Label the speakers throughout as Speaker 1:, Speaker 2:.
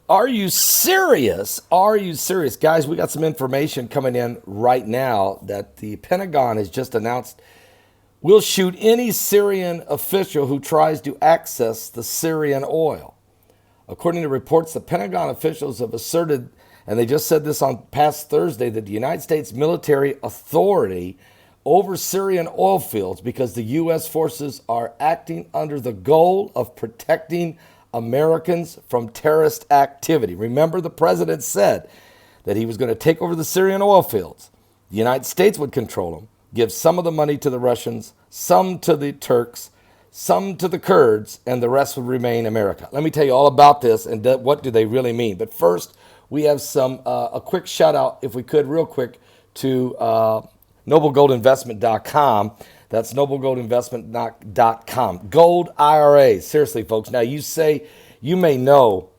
Speaker 1: Are you serious? Are you serious? Guys, we got some information coming in right now that the Pentagon has just announced will shoot any Syrian official who tries to access the Syrian oil. According to reports, the Pentagon officials have asserted, and they just said this on past Thursday, that the United States military authority over Syrian oil fields because the U.S. forces are acting under the goal of protecting Americans from terrorist activity. Remember, the president said that he was going to take over the Syrian oil fields. The United States would control them, give some of the money to the Russians, some to the Turks, some to the Kurds, and the rest would remain America. Let me tell you all about this and what do they really mean. But first, we have a quick shout out, if we could, real quick, to noblegoldinvestment.com. That's noblegoldinvestment.com. Gold IRA. Seriously, folks. Now, you may know,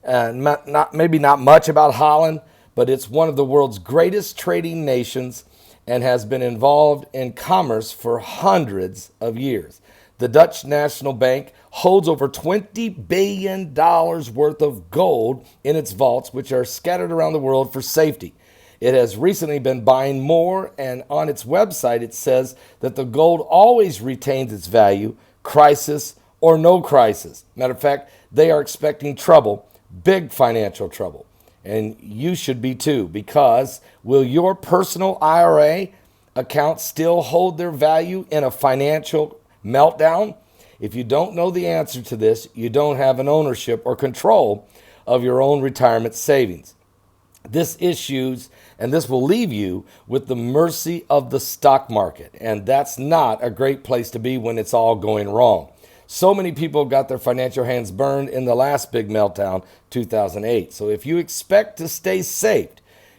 Speaker 1: maybe not much about Holland, but it's one of the world's greatest trading nations and has been involved in commerce for hundreds of years. The Dutch National Bank holds over $20 billion worth of gold in its vaults, which are scattered around the world for safety. It has recently been buying more, and on its website it says that the gold always retains its value, crisis or no crisis. Matter of fact, they are expecting trouble, big financial trouble. And you should be too, because will your personal IRA account still hold their value in a financial meltdown? If you don't know the answer to this, you don't have an ownership or control of your own retirement savings. This will leave you with the mercy of the stock market. And that's not a great place to be when it's all going wrong. So many people got their financial hands burned in the last big meltdown, 2008. So if you expect to stay safe,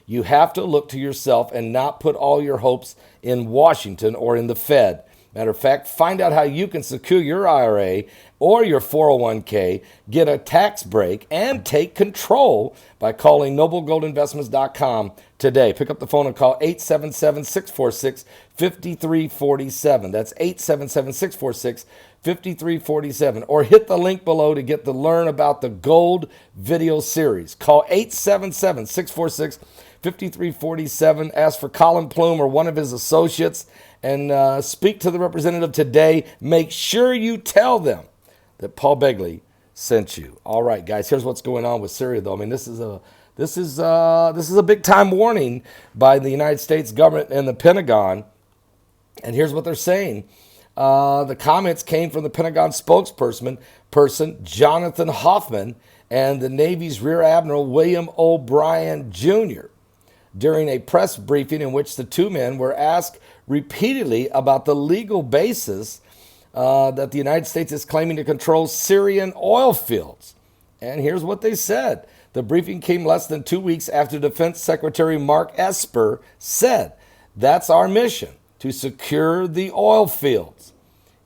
Speaker 1: you have to look to yourself and not put all your hopes in Washington or in the Fed. Matter of fact, find out how you can secure your IRA or your 401k, get a tax break, and take control by calling noblegoldinvestments.com today. Pick up the phone and call 877-646-5347. That's 877-646-5347. Or hit the link below to learn about the Gold video series. Call 877-646-5347. Ask for Colin Plume or one of his associates and speak to the representative today. Make sure you tell them that Paul Begley sent you. All right, guys, here's what's going on with Syria, though. I mean, this is a big time warning by the United States government and the Pentagon. And here's what they're saying. The comments came from the Pentagon spokesperson, Jonathan Hoffman, and the Navy's Rear Admiral William O'Brien Jr. during a press briefing in which the two men were asked repeatedly about the legal basis that the United States is claiming to control Syrian oil fields. And here's what they said. The briefing came less than 2 weeks after Defense Secretary Mark Esper said, "That's our mission, to secure the oil fields."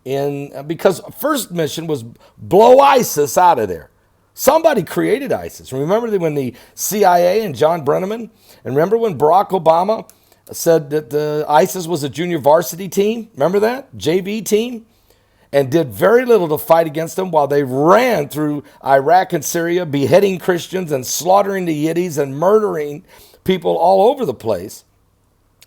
Speaker 1: Because first mission was blow ISIS out of there. Somebody created ISIS. Remember when the CIA and John Brenneman, and remember when Barack Obama said that the ISIS was a junior varsity team? Remember that? JV team? And did very little to fight against them while they ran through Iraq and Syria, beheading Christians and slaughtering the Yiddies and murdering people all over the place.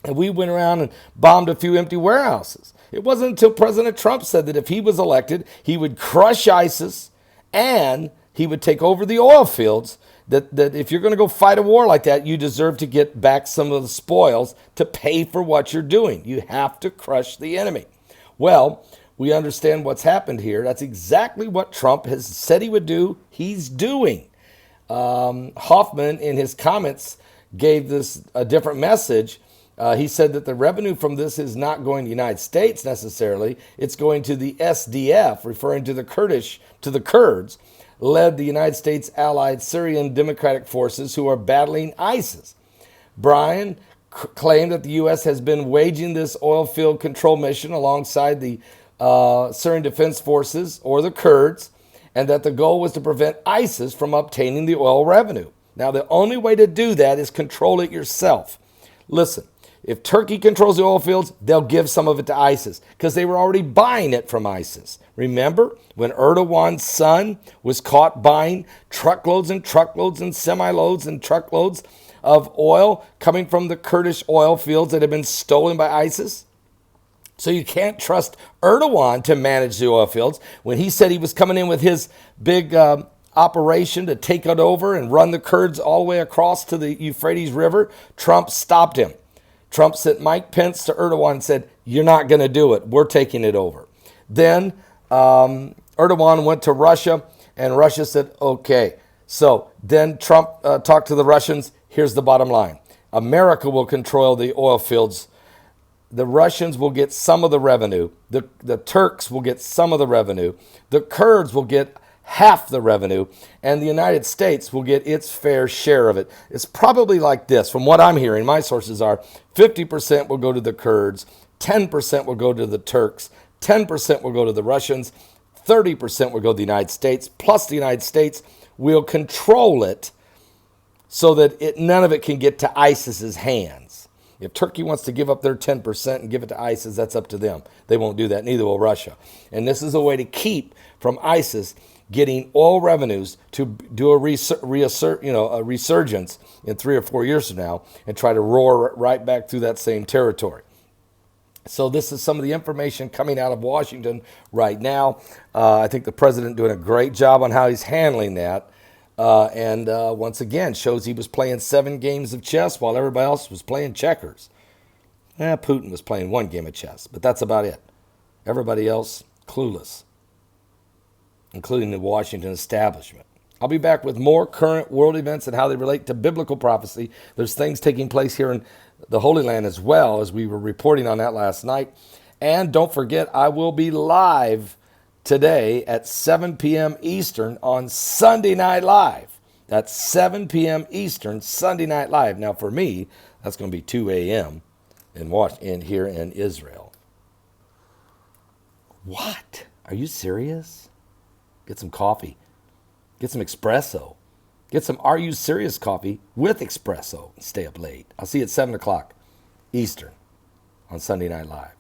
Speaker 1: And we went around and bombed a few empty warehouses. It wasn't until President Trump said that if he was elected, he would crush ISIS and he would take over the oil fields, that if you're going to go fight a war like that, you deserve to get back some of the spoils to pay for what you're doing. You have to crush the enemy. Well, we understand what's happened here. That's exactly what Trump has said he would do. He's doing. Hoffman, in his comments, gave this a different message. He said that the revenue from this is not going to the United States necessarily. It's going to the SDF, referring to the Kurds, led the United States allied Syrian Democratic Forces who are battling ISIS. Bryan claimed that the U.S. has been waging this oil field control mission alongside the Syrian Defense Forces, or the Kurds, and that the goal was to prevent ISIS from obtaining the oil revenue. Now, the only way to do that is control it yourself. Listen, if Turkey controls the oil fields, they'll give some of it to ISIS because they were already buying it from ISIS. Remember when Erdogan's son was caught buying truckloads and truckloads and semi-loads and truckloads of oil coming from the Kurdish oil fields that had been stolen by ISIS? So you can't trust Erdogan to manage the oil fields. When he said he was coming in with his big operation to take it over and run the Kurds all the way across to the Euphrates River, Trump stopped him. Trump sent Mike Pence to Erdogan and said, "You're not going to do it. We're taking it over." Then Erdogan went to Russia, and Russia said, "Okay." So then Trump talked to the Russians. Here's the bottom line. America will control the oil fields. The Russians will get some of the revenue. The Turks will get some of the revenue. The Kurds will get half the revenue, and the United States will get its fair share of it. It's probably like this. From what I'm hearing, my sources are 50% will go to the Kurds, 10% will go to the Turks, 10% will go to the Russians, 30% will go to the United States, plus the United States will control it so that none of it can get to ISIS's hands. If Turkey wants to give up their 10% and give it to ISIS, that's up to them. They won't do that, neither will Russia. And this is a way to keep from ISIS getting oil revenues to do a resurgence in 3 or 4 years from now and try to roar right back through that same territory. So this is some of the information coming out of Washington right now. I think the president doing a great job on how he's handling that. And once again, shows he was playing 7 games of chess while everybody else was playing checkers. Putin was playing 1 game of chess, but that's about it. Everybody else, clueless, including the Washington establishment. I'll be back with more current world events and how they relate to biblical prophecy. There's things taking place here in the Holy Land as well, as we were reporting on that last night. And don't forget, I will be live today at 7 p.m. Eastern on Sunday Night Live. That's 7 p.m. Eastern, Sunday Night Live. Now, for me, that's going to be 2 a.m. in here in Israel. What? Are you serious? Get some coffee. Get some espresso. Get some Are You Serious coffee with espresso. Stay up late. I'll see you at 7 o'clock Eastern on Sunday Night Live.